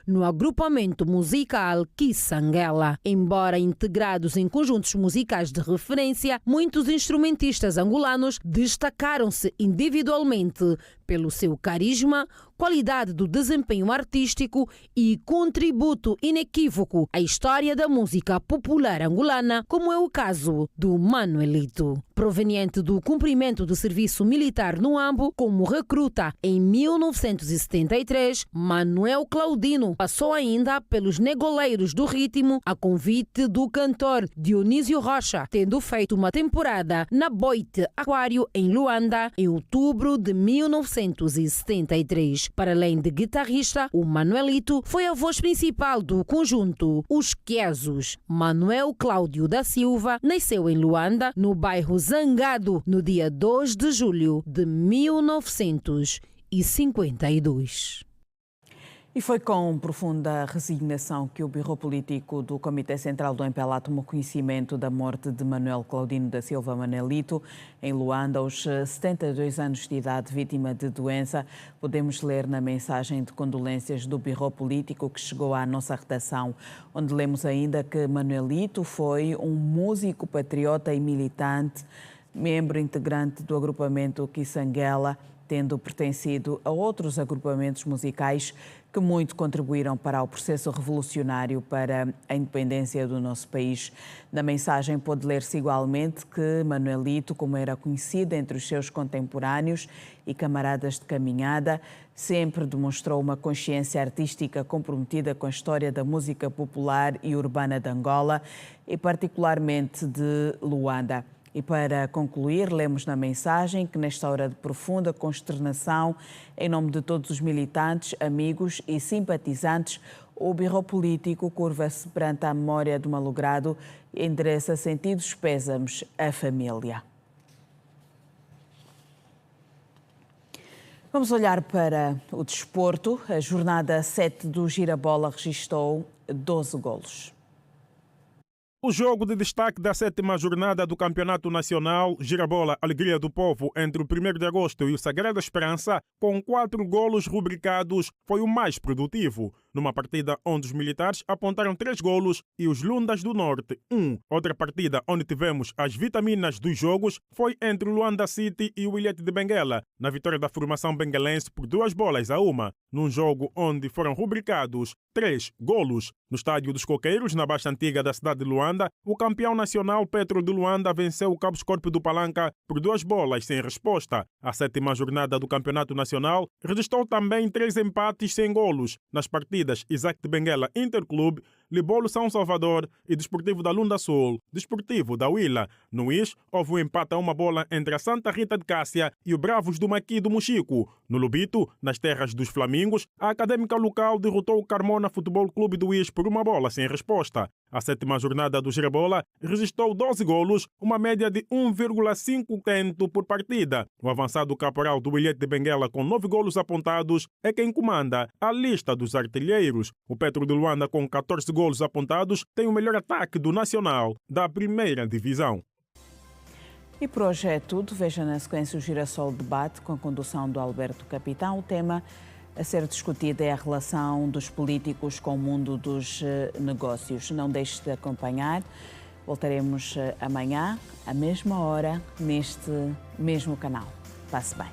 S19: no agrupamento musical Kisangela. Embora integrados em conjuntos musicais de referência, muitos instrumentistas angolanos destacaram-se individualmente pelo seu carisma, qualidade do desempenho artístico e contributo inequívoco à história da música popular angolana, como é o caso do Manuelito. Proveniente do cumprimento do serviço militar no AMBO, como recruta em 1973, Manuel Claudino passou ainda pelos negoleiros do ritmo a convite do cantor Dionísio Rocha, tendo feito uma temporada na Boite Aquário, em Luanda, em outubro de 1973. Para além de guitarrista, o Manuelito foi a voz principal do conjunto Os Quesos. Manuel Cláudio da Silva nasceu em Luanda, no bairro Zangado, no dia 2 de julho de 1952.
S1: E foi com profunda resignação que o Birro Político do Comitê Central do MPLA tomou conhecimento da morte de Manuel Claudino da Silva Manuelito, em Luanda, aos 72 anos de idade, vítima de doença. Podemos ler na mensagem de condolências do Birro Político que chegou à nossa redação, onde lemos ainda que Manuelito foi um músico patriota e militante, membro integrante do agrupamento Kisangela, tendo pertencido a outros agrupamentos musicais que muito contribuíram para o processo revolucionário para a independência do nosso país. Na mensagem pode ler-se igualmente que Manuelito, como era conhecido entre os seus contemporâneos e camaradas de caminhada, sempre demonstrou uma consciência artística comprometida com a história da música popular e urbana de Angola e particularmente de Luanda. E para concluir, lemos na mensagem que nesta hora de profunda consternação, em nome de todos os militantes, amigos e simpatizantes, o Birro Político curva-se perante a memória do malogrado e endereça sentidos pésames à família. Vamos olhar para o desporto. A jornada 7 do Girabola registrou 12 golos.
S22: O jogo de destaque da 7ª jornada do Campeonato Nacional Girabola Alegria do Povo entre o 1º de agosto e o Sagrada Esperança, com 4 golos rubricados, foi o mais produtivo. numa partida onde os militares apontaram 3 golos e os Lundas do Norte 1. Outra partida onde tivemos as vitaminas dos jogos foi entre o Luanda City e o Ilhete de Benguela, na vitória da formação benguelense por 2-1, num jogo onde foram rubricados 3 golos. No estádio dos Coqueiros, na Baixa Antiga da cidade de Luanda, o campeão nacional Petro de Luanda venceu o Cabo Escorpio do Palanca por 2 sem resposta. A 7ª jornada do Campeonato Nacional registrou também 3 empates sem golos nas partidas Isaac de Benguela Interclube, Libolo São Salvador e Desportivo da Lunda Sul, Desportivo da Huila. No IS, houve um empate a 1 entre a Santa Rita de Cássia e o Bravos do Maqui do Mochico. No Lubito, nas terras dos Flamingos, a Académica Local derrotou o Carmona Futebol Clube do IS por 1 sem resposta. A 7ª jornada do Girabola registrou 12 golos, uma média de 1,5 tento por partida. O avançado caporal do Ilhete de Benguela, com 9 golos apontados, é quem comanda a lista dos artilheiros. O Petro de Luanda, com 14 golos apontados, tem o melhor ataque do Nacional da 1ª Divisão.
S1: E por hoje é tudo. Veja na sequência o Girassol Debate, com a condução do Alberto Capitão. O tema a ser discutido é a relação dos políticos com o mundo dos negócios. Não deixe de acompanhar. Voltaremos amanhã, à mesma hora, neste mesmo canal. Passe bem.